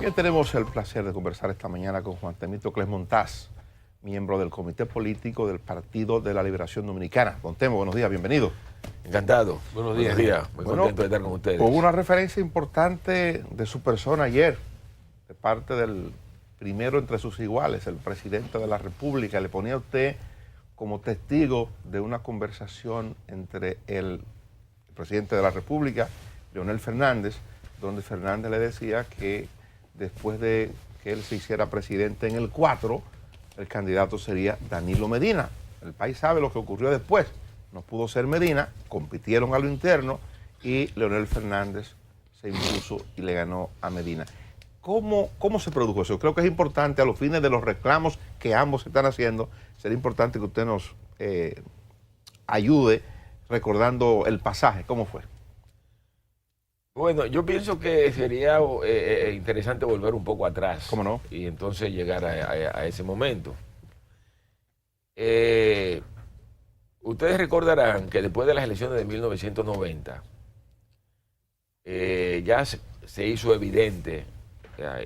Bien, tenemos el placer de conversar esta mañana con Juan Temístocles Montaz, miembro del Comité Político del Partido de la Liberación Dominicana. Don Temo, buenos días, bienvenido. Encantado. Buenos días. Muy contento de estar con ustedes. Hubo una referencia importante de su persona ayer, de parte del primero entre sus iguales, el presidente de la República. Le ponía a usted como testigo de una conversación entre el presidente de la República, Leonel Fernández, donde Fernández le decía que después de que él se hiciera presidente en el 4, el candidato sería Danilo Medina. El país sabe lo que ocurrió después. No pudo ser Medina, compitieron a lo interno y Leonel Fernández se impuso y le ganó a Medina. ¿Cómo se produjo eso? Creo que es importante, a los fines de los reclamos que ambos están haciendo, sería importante que usted nos ayude recordando el pasaje. ¿Cómo fue? Bueno, yo pienso que sería interesante volver un poco atrás. ¿Cómo no? Y entonces llegar a ese momento. Ustedes recordarán que después de las elecciones de 1990, ya se hizo evidente,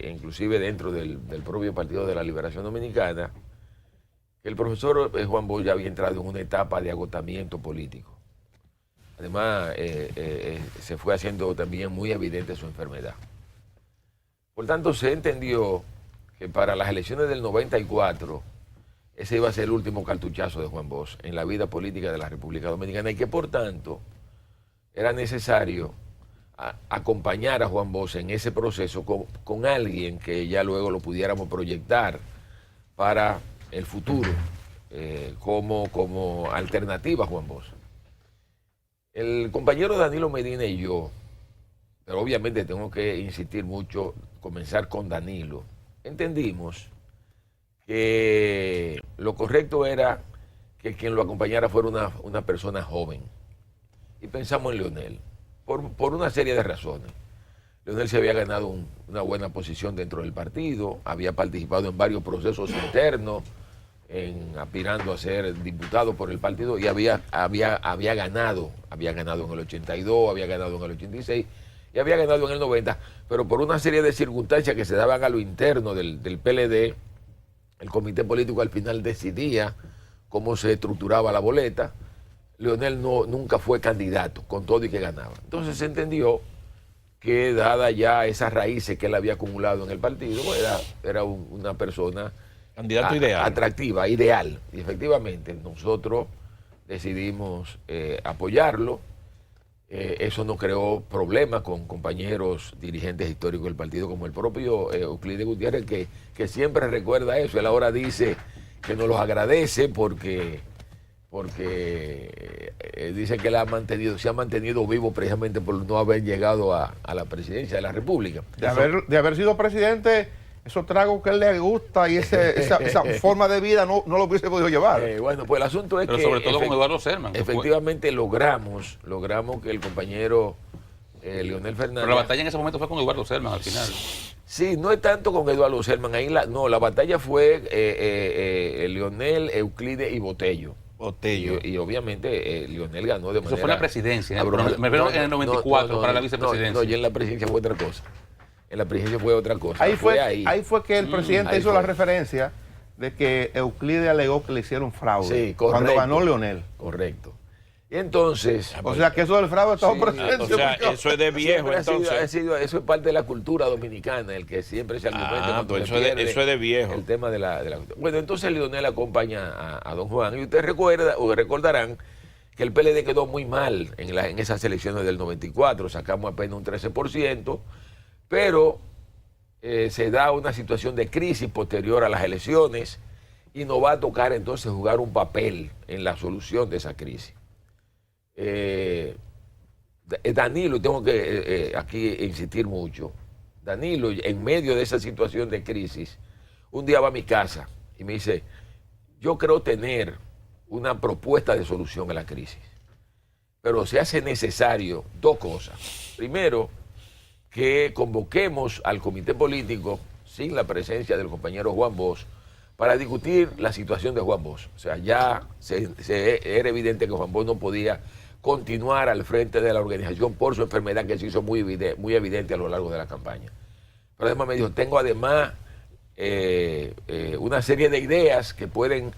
inclusive dentro del propio Partido de la Liberación Dominicana, que el profesor Juan Bosch ya había entrado en una etapa de agotamiento político. Además, se fue haciendo también muy evidente su enfermedad. Por tanto, se entendió que para las elecciones del 94, ese iba a ser el último cartuchazo de Juan Bosch en la vida política de la República Dominicana y que, por tanto, era necesario acompañar a Juan Bosch en ese proceso con alguien que ya luego lo pudiéramos proyectar para el futuro como alternativa a Juan Bosch. El compañero Danilo Medina y yo, pero obviamente tengo que insistir mucho, comenzar con Danilo, entendimos que lo correcto era que quien lo acompañara fuera una persona joven. Y pensamos en Leonel, por una serie de razones. Leonel se había ganado una buena posición dentro del partido, había participado en varios procesos internos, aspirando a ser diputado por el partido y había ganado en el 82, había ganado en el 86 y había ganado en el 90, pero por una serie de circunstancias que se daban a lo interno del PLD, el comité político al final decidía cómo se estructuraba la boleta. Leonel nunca fue candidato, con todo y que ganaba. Entonces se entendió que, dada ya esas raíces que él había acumulado en el partido, era una persona candidato ideal. Atractiva, ideal. Y efectivamente nosotros decidimos apoyarlo. Eso nos creó problemas con compañeros dirigentes históricos del partido, como el propio Euclides Gutiérrez, que siempre recuerda eso. Él ahora dice que nos los agradece porque dice que se ha mantenido vivo precisamente por no haber llegado a la presidencia de la República. De haber sido presidente, esos tragos que a él le gusta y esa forma de vida no lo hubiese podido llevar. Bueno, pues el asunto es pero que... sobre todo con Eduardo Selman. Efectivamente logramos que el compañero Leonel Fernández... Pero la batalla en ese momento fue con Eduardo Selman al final. Sí, no es tanto con Eduardo Selman. La batalla fue Leonel, Euclides y Botello. Y obviamente Leonel ganó de manera... Eso fue la presidencia, me veo en el 94 para la vicepresidencia. No, y en la presidencia fue otra cosa. En la presidencia fue otra cosa. Ahí fue que el presidente hizo la referencia de que Euclides alegó que le hicieron fraude. Sí, correcto. Cuando ganó Leonel. Correcto. Y entonces... O sea, que eso del fraude estaba presente. O sea, eso es de viejo, entonces. Eso es parte de la cultura dominicana, el que siempre se argumenta. Pues eso es de viejo. El tema de la... Bueno, entonces Leonel acompaña a don Juan. Y ustedes recordarán que el PLD quedó muy mal en esas elecciones del 94. Sacamos apenas un 13%. Pero se da una situación de crisis posterior a las elecciones y nos va a tocar entonces jugar un papel en la solución de esa crisis. Danilo, tengo que aquí insistir mucho, Danilo, en medio de esa situación de crisis, un día va a mi casa y me dice, yo creo tener una propuesta de solución a la crisis, pero se hace necesario dos cosas. Primero, que convoquemos al comité político sin la presencia del compañero Juan Bosch para discutir la situación de Juan Bosch. O sea, ya era evidente que Juan Bosch no podía continuar al frente de la organización por su enfermedad que se hizo muy evidente a lo largo de la campaña. Pero además me dijo, tengo además una serie de ideas que pueden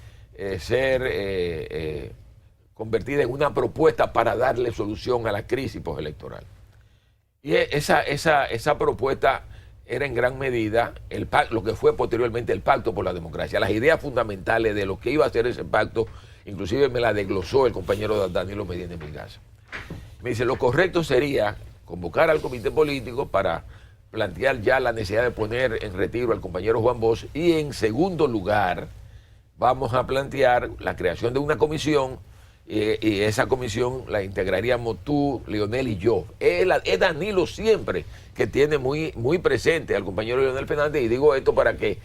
ser convertidas en una propuesta para darle solución a la crisis postelectoral. Y esa propuesta era en gran medida lo que fue posteriormente el Pacto por la Democracia. Las ideas fundamentales de lo que iba a ser ese pacto, inclusive me la desglosó el compañero Danilo Medina en mi casa. Me dice, lo correcto sería convocar al comité político para plantear ya la necesidad de poner en retiro al compañero Juan Bosch, y en segundo lugar vamos a plantear la creación de una comisión, y esa comisión la integraríamos tú, Leonel y yo. Es Danilo siempre que tiene muy presente al compañero Leonel Fernández, y digo esto porque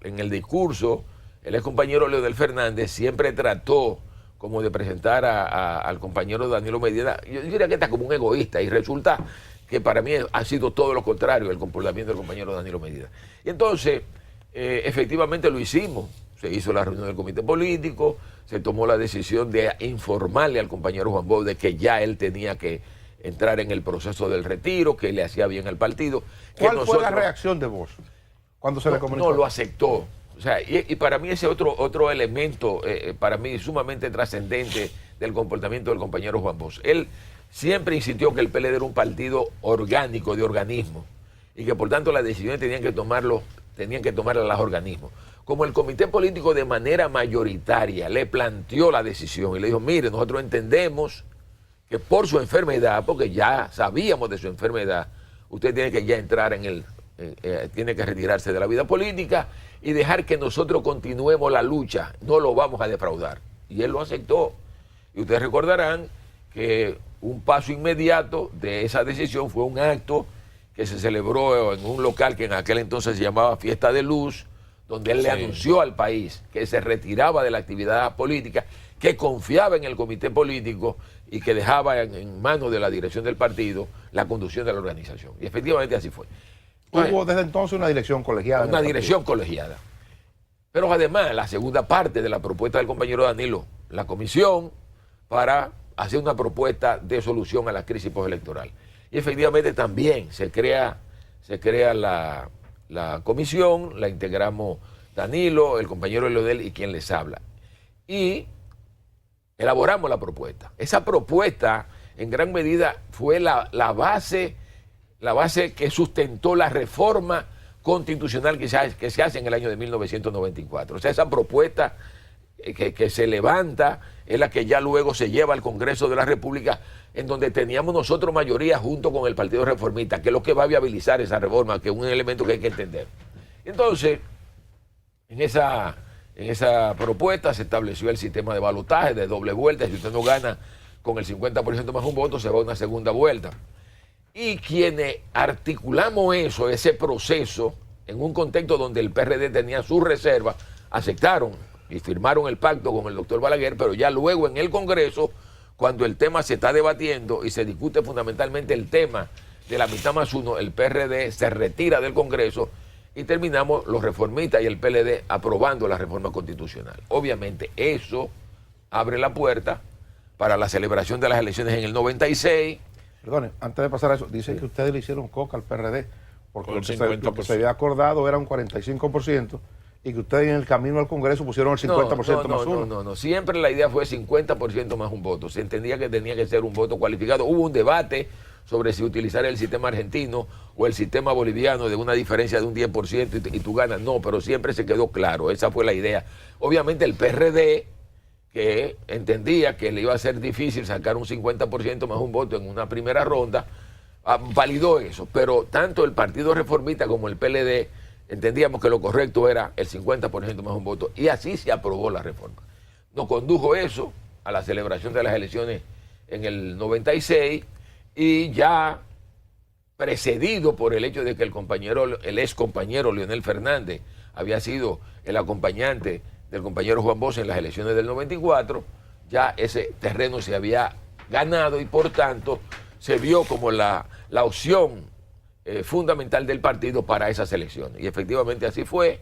en el discurso el ex compañero Leonel Fernández siempre trató como de presentar al compañero Danilo Medina, yo diría que está como un egoísta, y resulta que para mí ha sido todo lo contrario el comportamiento del compañero Danilo Medina. Y entonces, efectivamente lo hicimos. Se hizo la reunión del comité político, se tomó la decisión de informarle al compañero Juan Bosch de que ya él tenía que entrar en el proceso del retiro, que le hacía bien al partido. ¿Cuál fue la reacción de Bosch cuando se le comunicó? No lo aceptó. O sea, y para mí ese otro elemento, para mí sumamente trascendente del comportamiento del compañero Juan Bosch. Él siempre insistió que el PLD era un partido orgánico, de organismo, y que por tanto las decisiones tenían que tomarlas los organismos. Como el comité político de manera mayoritaria le planteó la decisión y le dijo, mire, nosotros entendemos que por su enfermedad, porque ya sabíamos de su enfermedad, usted tiene que ya entrar tiene que retirarse de la vida política y dejar que nosotros continuemos la lucha, no lo vamos a defraudar. Y él lo aceptó. Y ustedes recordarán que un paso inmediato de esa decisión fue un acto que se celebró en un local que en aquel entonces se llamaba Fiesta de Luz, donde él le anunció al país que se retiraba de la actividad política, que confiaba en el comité político y que dejaba en manos de la dirección del partido la conducción de la organización. Y efectivamente así fue. Hubo desde entonces una dirección colegiada. Una dirección colegiada. Pero además, la segunda parte de la propuesta del compañero Danilo, la comisión para hacer una propuesta de solución a la crisis postelectoral. Y efectivamente también se crea la comisión, la integramos Danilo, el compañero Leonel y quien les habla. Y elaboramos la propuesta. Esa propuesta en gran medida fue la base que sustentó la reforma constitucional que se hace en el año de 1994. O sea, esa propuesta que se levanta es la que ya luego se lleva al Congreso de la República, en donde teníamos nosotros mayoría junto con el Partido Reformista, que es lo que va a viabilizar esa reforma, que es un elemento que hay que entender. Entonces, en esa propuesta se estableció el sistema de balotaje de doble vuelta. Si usted no gana con el 50% más un voto, se va a una segunda vuelta. Y quienes articulamos ese proceso, en un contexto donde el PRD tenía sus reservas, aceptaron y firmaron el pacto con el doctor Balaguer, pero ya luego en el Congreso, cuando el tema se está debatiendo y se discute fundamentalmente el tema de la mitad más uno, el PRD se retira del Congreso y terminamos los reformistas y el PLD aprobando la reforma constitucional. Obviamente eso abre la puerta para la celebración de las elecciones en el 96. Perdone, antes de pasar a eso, dicen que ustedes le hicieron coca al PRD, porque lo que se había acordado era un 45%, y que ustedes en el camino al Congreso pusieron el 50% más uno. No, siempre la idea fue 50% más un voto. Se entendía que tenía que ser un voto cualificado. Hubo un debate sobre si utilizar el sistema argentino o el sistema boliviano de una diferencia de un 10% y tú ganas. No, pero siempre se quedó claro, esa fue la idea. Obviamente el PRD, que entendía que le iba a ser difícil sacar un 50% más un voto en una primera ronda, validó eso. Pero tanto el Partido Reformista como el PLD entendíamos que lo correcto era el 50% más un voto, y así se aprobó la reforma. Nos condujo eso a la celebración de las elecciones en el 96, y ya precedido por el hecho de que el ex compañero Leonel Fernández había sido el acompañante del compañero Juan Bosch en las elecciones del 94, ya ese terreno se había ganado y por tanto se vio como la opción fundamental del partido para esas elecciones. Y efectivamente así fue,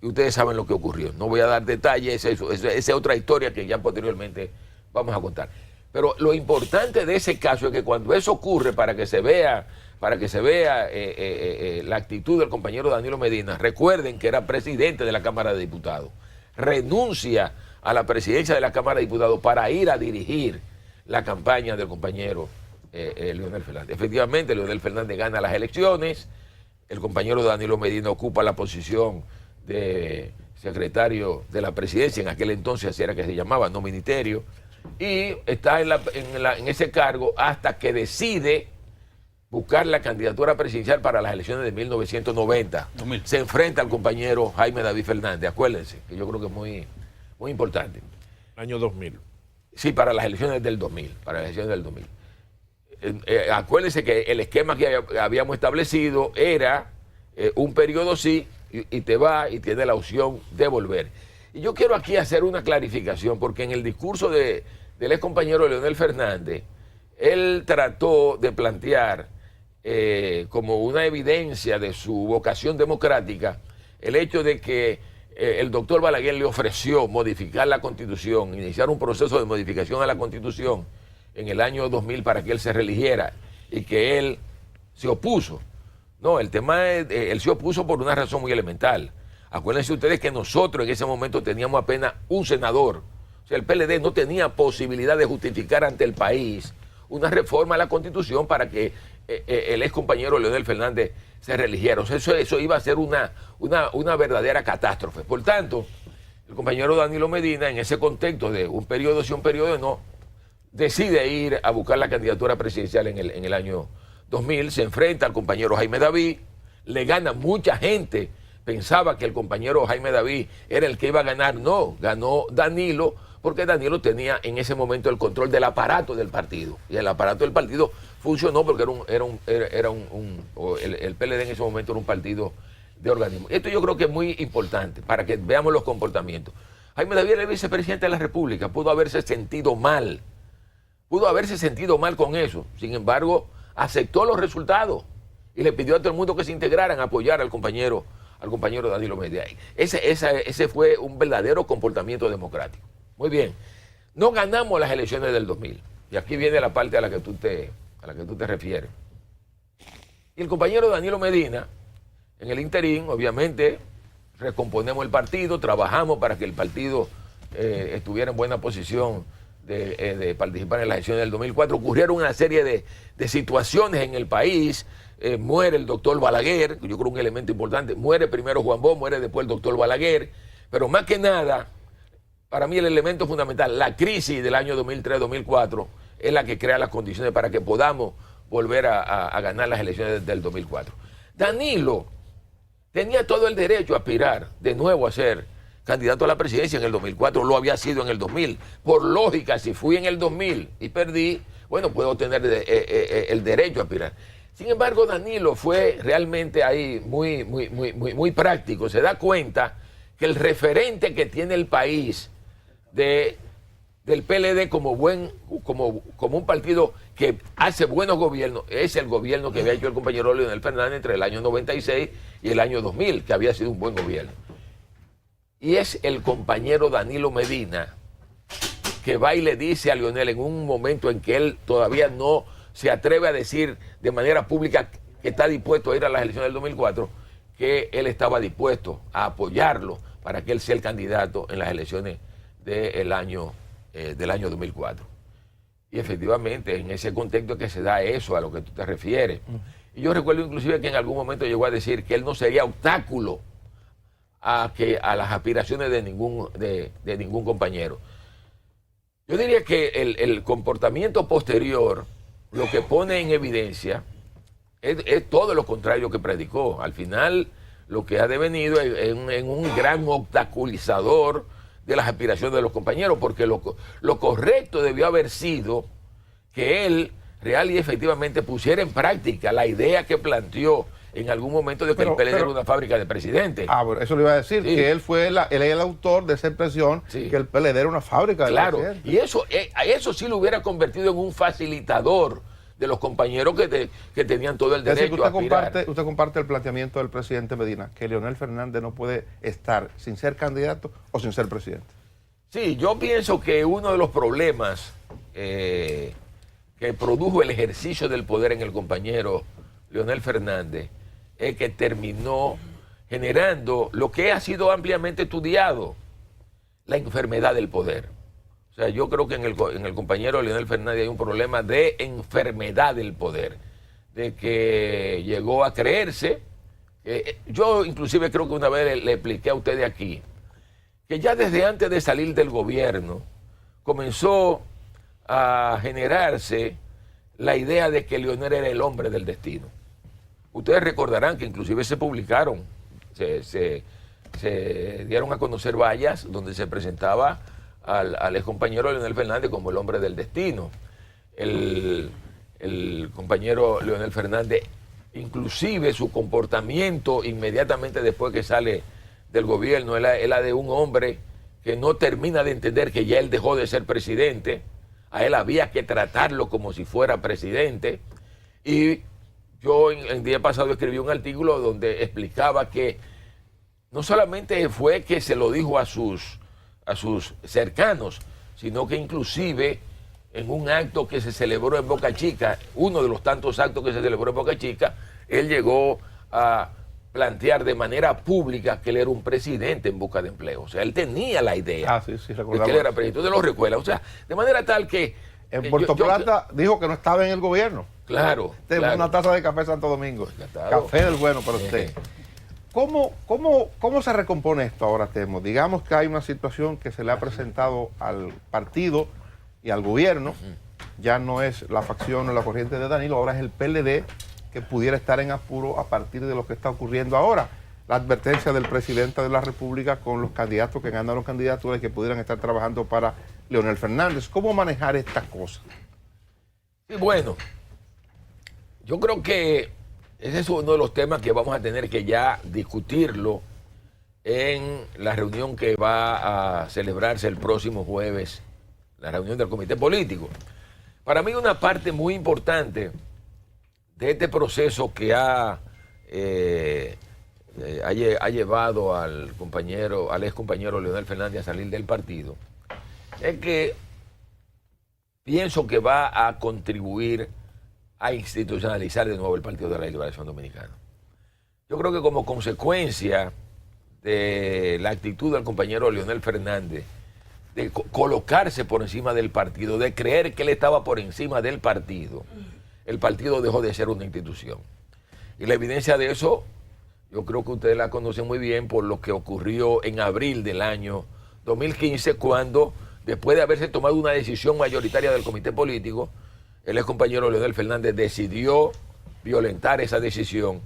y ustedes saben lo que ocurrió. No voy a dar detalles, esa es otra historia que ya posteriormente vamos a contar. Pero lo importante de ese caso es que cuando eso ocurre, para que se vea para que se vea la actitud del compañero Danilo Medina. Recuerden que era presidente de la Cámara de Diputados. Renuncia a la presidencia de la Cámara de Diputados para ir a dirigir la campaña del compañero Leonel Fernández. Efectivamente, Leonel Fernández gana las elecciones. El compañero Danilo Medina ocupa la posición de secretario de la presidencia, en aquel entonces así era que se llamaba, no ministerio, y está en ese cargo hasta que decide buscar la candidatura presidencial para las elecciones de 1990. 2000. Se enfrenta al compañero Jaime David Fernández, acuérdense, que yo creo que es muy importante. Año 2000. Sí, para las elecciones del 2000, para las elecciones del 2000. Acuérdense que el esquema que habíamos establecido era un periodo sí y te va y tiene la opción de volver. Y yo quiero aquí hacer una clarificación, porque en el discurso del ex compañero Leonel Fernández, él trató de plantear como una evidencia de su vocación democrática el hecho de que el doctor Balaguer le ofreció modificar la Constitución, iniciar un proceso de modificación a la Constitución en el año 2000 para que él se reeligiera y que él se opuso. No, el tema es, él se opuso por una razón muy elemental. Acuérdense ustedes que nosotros en ese momento teníamos apenas un senador. O sea, el PLD no tenía posibilidad de justificar ante el país una reforma a la Constitución para que el ex compañero Leonel Fernández se reeligiera. O sea, eso iba a ser una verdadera catástrofe. Por tanto, el compañero Danilo Medina, en ese contexto de un periodo sí, un periodo no, decide ir a buscar la candidatura presidencial en el año 2000, se enfrenta al compañero Jaime David, le gana mucha gente, pensaba que el compañero Jaime David era el que iba a ganar, no, ganó Danilo, porque Danilo tenía en ese momento el control del aparato del partido, y el aparato del partido funcionó porque el PLD en ese momento era un partido de organismo. Esto yo creo que es muy importante para que veamos los comportamientos. Jaime David era el vicepresidente de la República, pudo haberse sentido mal con eso. Sin embargo, aceptó los resultados y le pidió a todo el mundo que se integraran a apoyar al compañero Danilo Medina. Ese fue un verdadero comportamiento democrático. Muy bien. No ganamos las elecciones del 2000. Y aquí viene la parte a la que tú te refieres. Y el compañero Danilo Medina, en el interín, obviamente, recomponemos el partido, trabajamos para que el partido estuviera en buena posición de participar en las elecciones del 2004. Ocurrieron una serie de situaciones en el país. Muere el doctor Balaguer, que yo creo un elemento importante. Muere primero Juan Bosch, muere después el doctor Balaguer. Pero más que nada, para mí el elemento fundamental, la crisis del año 2003-2004, es la que crea las condiciones para que podamos volver a ganar las elecciones del 2004. Danilo tenía todo el derecho a aspirar de nuevo a ser candidato a la presidencia en el 2004, lo había sido en el 2000. Por lógica, si fui en el 2000 y perdí, bueno, puedo tener el derecho a aspirar. Sin embargo, Danilo fue realmente ahí muy práctico. Se da cuenta que el referente que tiene el país del PLD como un partido que hace buenos gobiernos es el gobierno que había hecho el compañero Leonel Fernández entre el año 96 y el año 2000, que había sido un buen gobierno. Y es el compañero Danilo Medina que va y le dice a Leonel en un momento en que él todavía no se atreve a decir de manera pública que está dispuesto a ir a las elecciones del 2004, que él estaba dispuesto a apoyarlo para que él sea el candidato en las elecciones del año 2004. Y efectivamente, en ese contexto es que se da eso a lo que tú te refieres. Y yo recuerdo inclusive que en algún momento llegó a decir que él no sería obstáculo a las aspiraciones de ningún compañero. Yo diría que el comportamiento posterior lo que pone en evidencia es todo lo contrario que predicó. Al final, lo que ha devenido en un gran obstaculizador de las aspiraciones de los compañeros, porque lo correcto debió haber sido que él real y efectivamente pusiera en práctica la idea que planteó en algún momento de que el PLD era una fábrica de presidentes. Bueno, eso le iba a decir, sí. Que él fue él el autor de esa expresión, sí. Que el PLD era una fábrica de presidentes. Y eso sí lo hubiera convertido en un facilitador de los compañeros que tenían todo el derecho a aspirar. Usted comparte el planteamiento del presidente Medina, que Leonel Fernández no puede estar sin ser candidato o sin ser presidente. Sí, yo pienso que uno de los problemas que produjo el ejercicio del poder en el compañero Leonel Fernández es que terminó generando lo que ha sido ampliamente estudiado, la enfermedad del poder. O sea, yo creo que en el compañero Leonel Fernández hay un problema de enfermedad del poder, de que llegó a creerse, yo inclusive creo que una vez le expliqué a ustedes aquí, que ya desde antes de salir del gobierno comenzó a generarse la idea de que Leonel era el hombre del destino. Ustedes recordarán que inclusive se publicaron, se dieron a conocer vallas donde se presentaba al ex compañero Leonel Fernández como el hombre del destino. El compañero Leonel Fernández, inclusive su comportamiento inmediatamente después que sale del gobierno, es la de un hombre que no termina de entender que ya él dejó de ser presidente. A él había que tratarlo como si fuera presidente. Y yo el día pasado escribí un artículo donde explicaba que no solamente fue que se lo dijo a sus cercanos, sino que inclusive en un acto que se celebró en Boca Chica, uno de los tantos actos que se celebró en Boca Chica, él llegó a plantear de manera pública que él era un presidente en busca de empleo. O sea, él tenía la idea sí, de que él era presidente. Entonces lo recuerda. O sea, de manera tal que... En Puerto Plata dijo que no estaba en el gobierno. Claro. Tenemos una taza de café Santo Domingo. Café del bueno para usted. ¿Cómo se recompone esto ahora, Temo? Digamos que hay una situación que se le ha presentado al partido y al gobierno. Ya no es la facción o la corriente de Danilo, ahora es el PLD que pudiera estar en apuro a partir de lo que está ocurriendo ahora. La advertencia del presidente de la República con los candidatos que ganaron candidaturas y que pudieran estar trabajando para Leonel Fernández. ¿Cómo manejar estas cosas? Sí, bueno, yo creo que ese es uno de los temas que vamos a tener que ya discutirlo en la reunión que va a celebrarse el próximo jueves, la reunión del comité político. Para mí una parte muy importante de este proceso que ha llevado al ex compañero Leonel Fernández a salir del partido, es que pienso que va a contribuir a institucionalizar de nuevo el Partido de la Liberación Dominicana. Yo creo que como consecuencia de la actitud del compañero Leonel Fernández de colocarse por encima del partido, de creer que él estaba por encima del partido, el partido dejó de ser una institución. Y la evidencia de eso, yo creo que ustedes la conocen muy bien por lo que ocurrió en abril del año 2015, cuando, después de haberse tomado una decisión mayoritaria del comité político, el ex compañero Leonel Fernández decidió violentar esa decisión,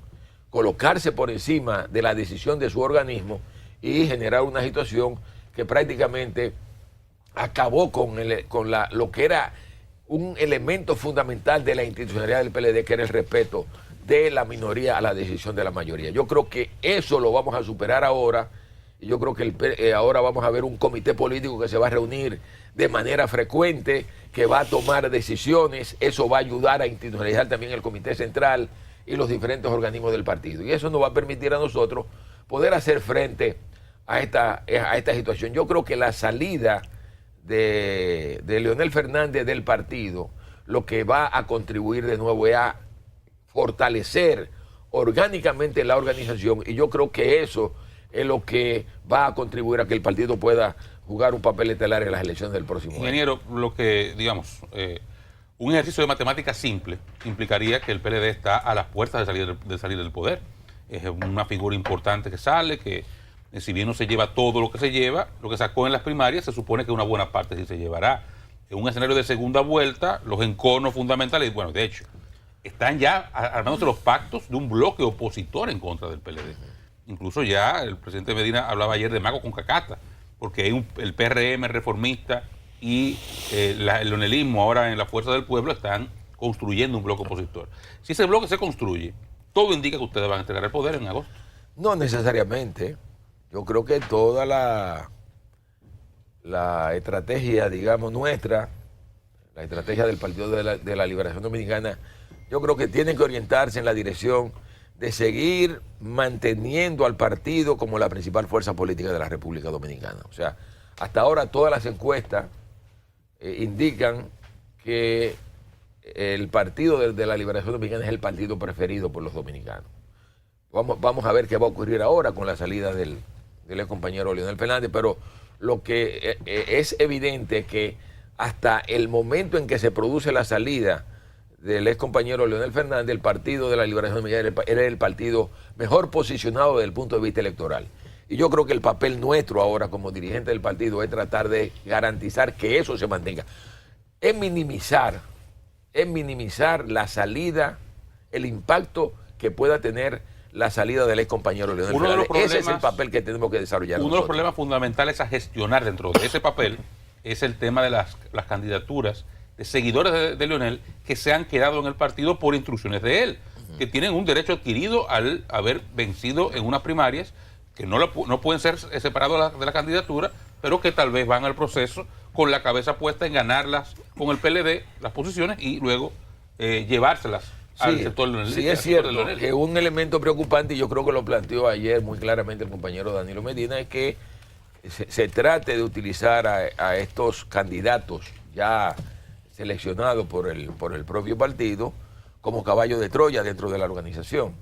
colocarse por encima de la decisión de su organismo y generar una situación que prácticamente acabó con lo que era un elemento fundamental de la institucionalidad del PLD, que era el respeto de la minoría a la decisión de la mayoría. Yo creo que eso lo vamos a superar ahora, y yo creo que ahora vamos a ver un comité político que se va a reunir de manera frecuente, que va a tomar decisiones. Eso va a ayudar a institucionalizar también el comité central y los diferentes organismos del partido. Y eso nos va a permitir a nosotros poder hacer frente a esta situación. Yo creo que la salida de Leonel Fernández del partido, lo que va a contribuir de nuevo es a fortalecer orgánicamente la organización, y yo creo que eso es lo que va a contribuir a que el partido pueda jugar un papel estelar en las elecciones del próximo año. Ingeniero, lo que, digamos, un ejercicio de matemática simple implicaría que el PLD está a las puertas de salir del poder. Es una figura importante que sale, que si bien no se lleva todo lo que se lleva, lo que sacó en las primarias se supone que una buena parte sí se llevará. En un escenario de segunda vuelta, los enconos fundamentales, bueno, de hecho, están ya armándose los pactos de un bloque opositor en contra del PLD. Incluso ya el presidente Medina hablaba ayer de mago con cacata, porque hay el PRM reformista y el leonelismo ahora en la Fuerza del Pueblo están construyendo un bloque opositor. Si ese bloque se construye, todo indica que ustedes van a entregar el poder en agosto. No necesariamente. Yo creo que toda la estrategia, digamos, nuestra, la estrategia del Partido de la Liberación Dominicana, yo creo que tiene que orientarse en la dirección de seguir manteniendo al partido como la principal fuerza política de la República Dominicana. O sea, hasta ahora todas las encuestas indican que el Partido de la Liberación Dominicana es el partido preferido por los dominicanos. Vamos a ver qué va a ocurrir ahora con la salida del ex compañero Leonel Fernández, pero lo que es evidente es que hasta el momento en que se produce la salida del ex compañero Leonel Fernández, el Partido de la Liberación Dominicana era el partido mejor posicionado desde el punto de vista electoral. Y yo creo que el papel nuestro ahora como dirigente del partido es tratar de garantizar que eso se mantenga. Es minimizar la salida, el impacto que pueda tener la salida del ex compañero Leonel Fernández. Ese es el papel que tenemos que desarrollar. Uno de los problemas fundamentales a gestionar dentro de ese papel es el tema de las candidaturas de seguidores de Leonel que se han quedado en el partido por instrucciones de él, que tienen un derecho adquirido al haber vencido en unas primarias, que no pueden ser separados de la candidatura, pero que tal vez van al proceso con la cabeza puesta en ganarlas con el PLD, las posiciones, y luego llevárselas al sector Leonel. Sí, es cierto que un elemento preocupante, y yo creo que lo planteó ayer muy claramente el compañero Danilo Medina, es que se trate de utilizar a estos candidatos ya seleccionados por el propio partido como caballo de Troya dentro de la organización.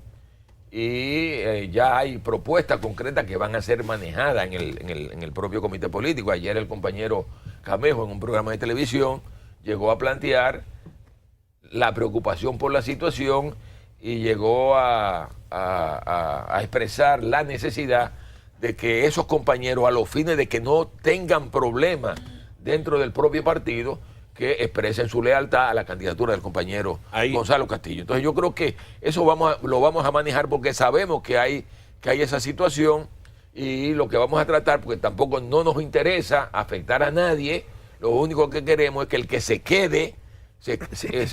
Y ya hay propuestas concretas que van a ser manejadas en el propio comité político. Ayer el compañero Camejo, en un programa de televisión, llegó a plantear la preocupación por la situación y llegó a expresar la necesidad de que esos compañeros, a los fines de que no tengan problemas dentro del propio partido, que expresen su lealtad a la candidatura del compañero Gonzalo Castillo. Entonces yo creo que eso lo vamos a manejar porque sabemos que hay esa situación, y lo que vamos a tratar, porque tampoco no nos interesa afectar a nadie, lo único que queremos es que el que se quede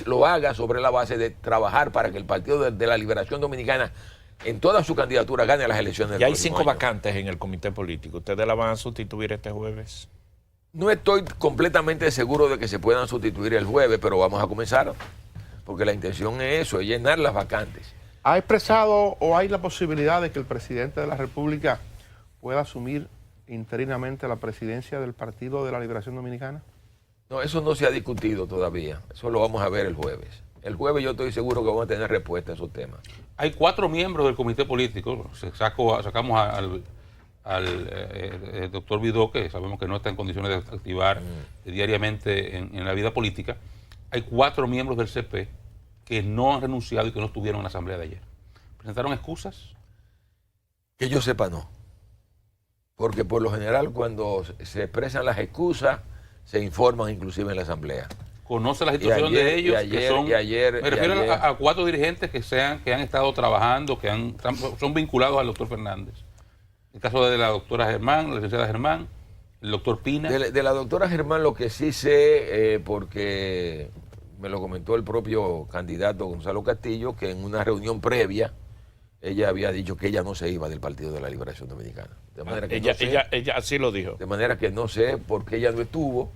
lo haga sobre la base de trabajar para que el Partido de la Liberación Dominicana en toda su candidatura gane las elecciones. Y hay 5 vacantes en el comité político. ¿Ustedes la van a sustituir este jueves? No estoy completamente seguro de que se puedan sustituir el jueves, pero vamos a comenzar, porque la intención es eso, es llenar las vacantes. ¿Ha expresado o hay la posibilidad de que el presidente de la República pueda asumir interinamente la presidencia del Partido de la Liberación Dominicana? No, eso no se ha discutido todavía. Eso lo vamos a ver el jueves. El jueves yo estoy seguro que vamos a tener respuesta a esos temas. Hay 4 miembros del comité político. Sacamos al doctor Vidó, que sabemos que no está en condiciones de activar diariamente en la vida política. Hay 4 miembros del CP que no han renunciado y que no estuvieron en la asamblea de ayer. ¿Presentaron excusas? Que yo sepa, no. Porque por lo general cuando se expresan las excusas, se informan inclusive en la asamblea. ¿Conoce la situación de ellos? Me refiero a 4 dirigentes que han estado trabajando, son vinculados al doctor Fernández. El caso de la doctora Germán, la licenciada Germán, el doctor Pina. De la doctora Germán lo que sí sé, porque me lo comentó el propio candidato Gonzalo Castillo, que en una reunión previa ella había dicho que ella no se iba del Partido de la Liberación Dominicana. De manera que ella así lo dijo. De manera que no sé por qué ella no estuvo,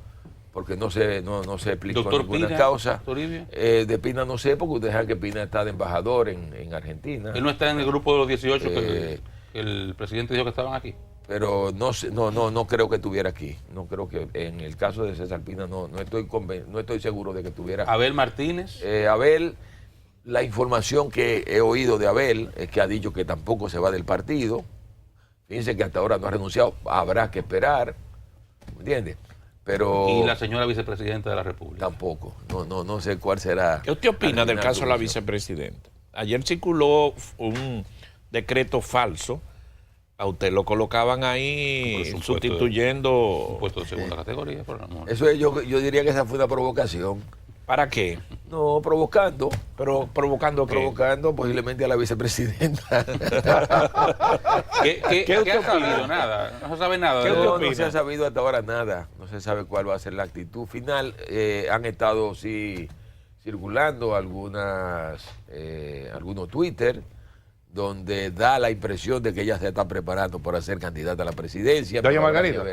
porque no se explicó doctor ninguna Pina, causa. Toribio. De Pina no sé, porque ustedes saben que Pina está de embajador en Argentina. Él no está en el grupo de los 18 que el presidente dijo que estaban aquí. Pero no creo que estuviera aquí. No creo que en el caso de César Pina no estoy seguro de que estuviera. Abel Martínez. Abel, la información que he oído de Abel es que ha dicho que tampoco se va del partido. Fíjense que hasta ahora no ha renunciado. Habrá que esperar. ¿Me entiendes? Pero y la señora vicepresidenta de la República. Tampoco. No sé cuál será. ¿Qué usted opina del caso de la vicepresidenta? Ayer circuló un decreto falso. A usted lo colocaban ahí sustituyendo... Un puesto de segunda categoría, por amor. Eso es, yo diría que esa fue una provocación. ¿Para qué? No, provocando. ¿Pero provocando qué? Provocando posiblemente a la vicepresidenta. ¿Qué ha sabido? Nada. No se sabe nada. No se ha sabido hasta ahora nada. No se sabe cuál va a ser la actitud final. Han estado, sí, circulando algunos Twitter donde da la impresión de que ella se está preparando para ser candidata a la presidencia. ¿Doña Margarita?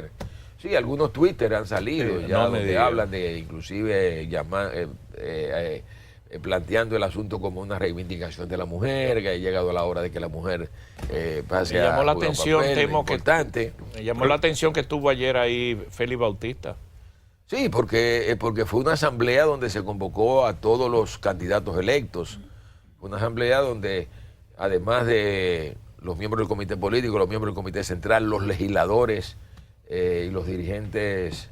Sí, algunos Twitter han salido ya donde hablan de inclusive planteando el asunto como una reivindicación de la mujer, que ha llegado la hora de que la mujer pase a la atención, importante. Me llamó la atención que estuvo ayer ahí Félix Bautista. Sí, porque fue una asamblea donde se convocó a todos los candidatos electos. Fue una asamblea donde, además de los miembros del comité político, los miembros del comité central, los legisladores y los dirigentes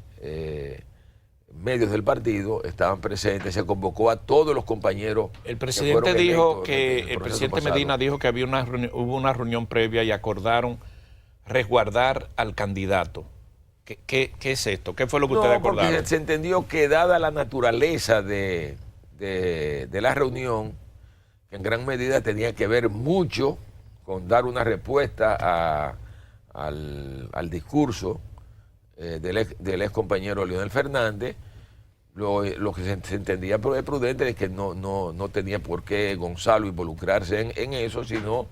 medios del partido estaban presentes. Se convocó a todos los compañeros. El presidente dijo que, el presidente Medina dijo que hubo una reunión previa y acordaron resguardar al candidato. ¿Qué es esto? ¿Qué fue lo que ustedes acordaron? Porque se entendió que dada la naturaleza de la reunión, que en gran medida tenía que ver mucho con dar una respuesta al discurso del ex compañero Leonel Fernández, lo que se entendía prudente es que no tenía por qué Gonzalo involucrarse en eso, sino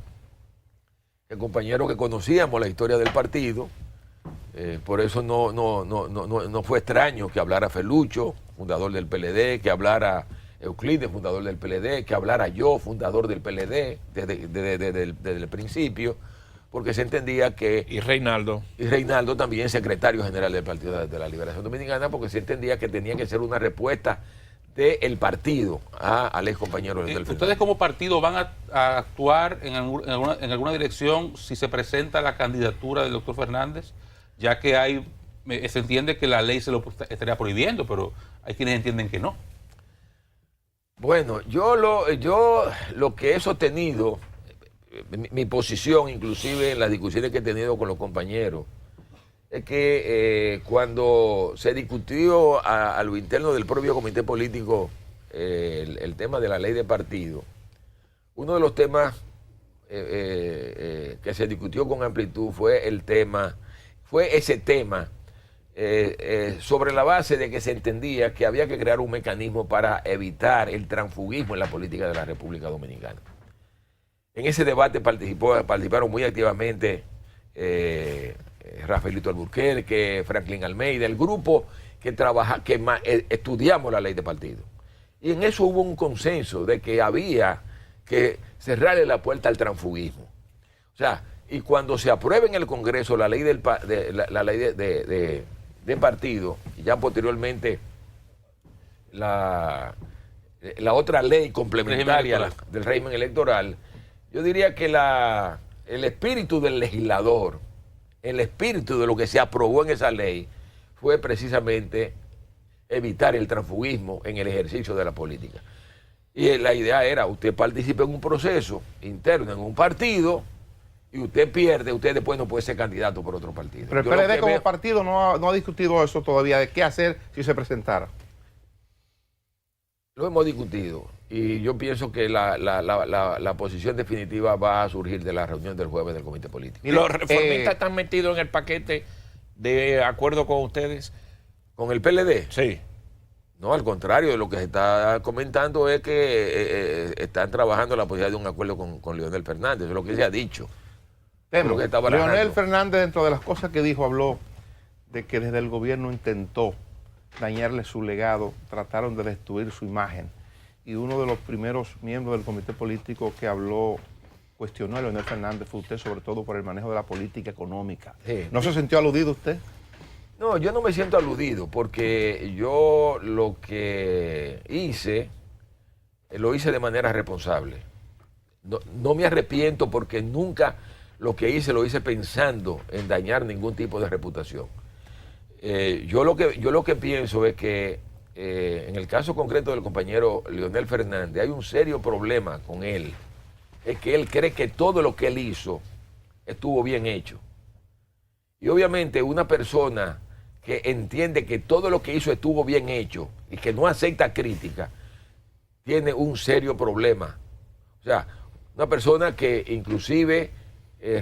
el compañero que conocíamos la historia del partido. Por eso no fue extraño que hablara Felucho, fundador del PLD, que hablara Euclides, fundador del PLD, que hablara yo, fundador del PLD, desde el principio, porque se entendía que... Y Reinaldo también, secretario general del Partido de la Liberación Dominicana, porque se entendía que tenía que ser una respuesta del partido al ex compañero del Fernández. ¿Ustedes como partido van a actuar en alguna dirección si se presenta la candidatura del doctor Fernández? Ya que se entiende que la ley se lo estaría prohibiendo, pero hay quienes entienden que no. Bueno, yo lo que he sostenido, mi posición, inclusive en las discusiones que he tenido con los compañeros, es que cuando se discutió a lo interno del propio comité político el tema de la ley de partido, uno de los temas que se discutió con amplitud fue ese tema sobre la base de que se entendía que había que crear un mecanismo para evitar el transfugismo en la política de la República Dominicana. En ese debate participaron muy activamente Rafaelito Alburquerque, Franklin Almeida, el grupo que estudiamos la ley de partido. Y en eso hubo un consenso de que había que cerrarle la puerta al transfugismo. O sea, y cuando se apruebe en el Congreso la ley de partido, y ya posteriormente la otra ley complementaria del régimen electoral, yo diría que el espíritu del legislador, el espíritu de lo que se aprobó en esa ley, fue precisamente evitar el transfugismo en el ejercicio de la política. Y la idea era, usted participa en un proceso interno en un partido, y usted pierde, usted después no puede ser candidato por otro partido. Pero el PLD como partido no ha discutido eso todavía, de qué hacer si se presentara. Lo hemos discutido y yo pienso que la posición definitiva va a surgir de la reunión del jueves del comité político. ¿Y los reformistas están metidos en el paquete de acuerdo con ustedes? ¿Con el PLD? Sí. No, al contrario, lo que se está comentando es que están trabajando en la posibilidad de un acuerdo con Leonel Fernández, eso es lo que se ha dicho. Leonel Fernández, dentro de las cosas que dijo, habló de que desde el gobierno intentó dañarle su legado, trataron de destruir su imagen. Y uno de los primeros miembros del comité político que habló, cuestionó a Leonel Fernández, fue usted, sobre todo por el manejo de la política económica. Sí. ¿No se sintió aludido usted? No, yo no me siento aludido, porque yo lo que hice, lo hice de manera responsable. No me arrepiento porque nunca... Lo que hice, lo hice pensando en dañar ningún tipo de reputación. Yo lo que pienso es que en el caso concreto del compañero Leonel Fernández hay un serio problema con él. Es que él cree que todo lo que él hizo estuvo bien hecho. Y obviamente una persona que entiende que todo lo que hizo estuvo bien hecho y que no acepta crítica, tiene un serio problema. O sea, una persona que inclusive...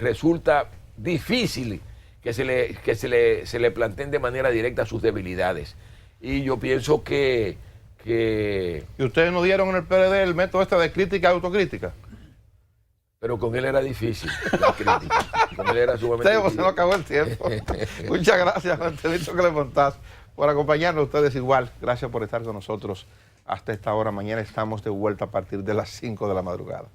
resulta difícil que se le planteen de manera directa sus debilidades. Y yo pienso que... ¿Y ustedes no dieron en el PLD el método de crítica y autocrítica? Pero con él era difícil la crítica. Con él era sumamente difícil. Se nos acabó el tiempo. Muchas gracias, Antelito que le montás, por acompañarnos. Ustedes igual. Gracias por estar con nosotros hasta esta hora. Mañana estamos de vuelta a partir de las 5 de la madrugada.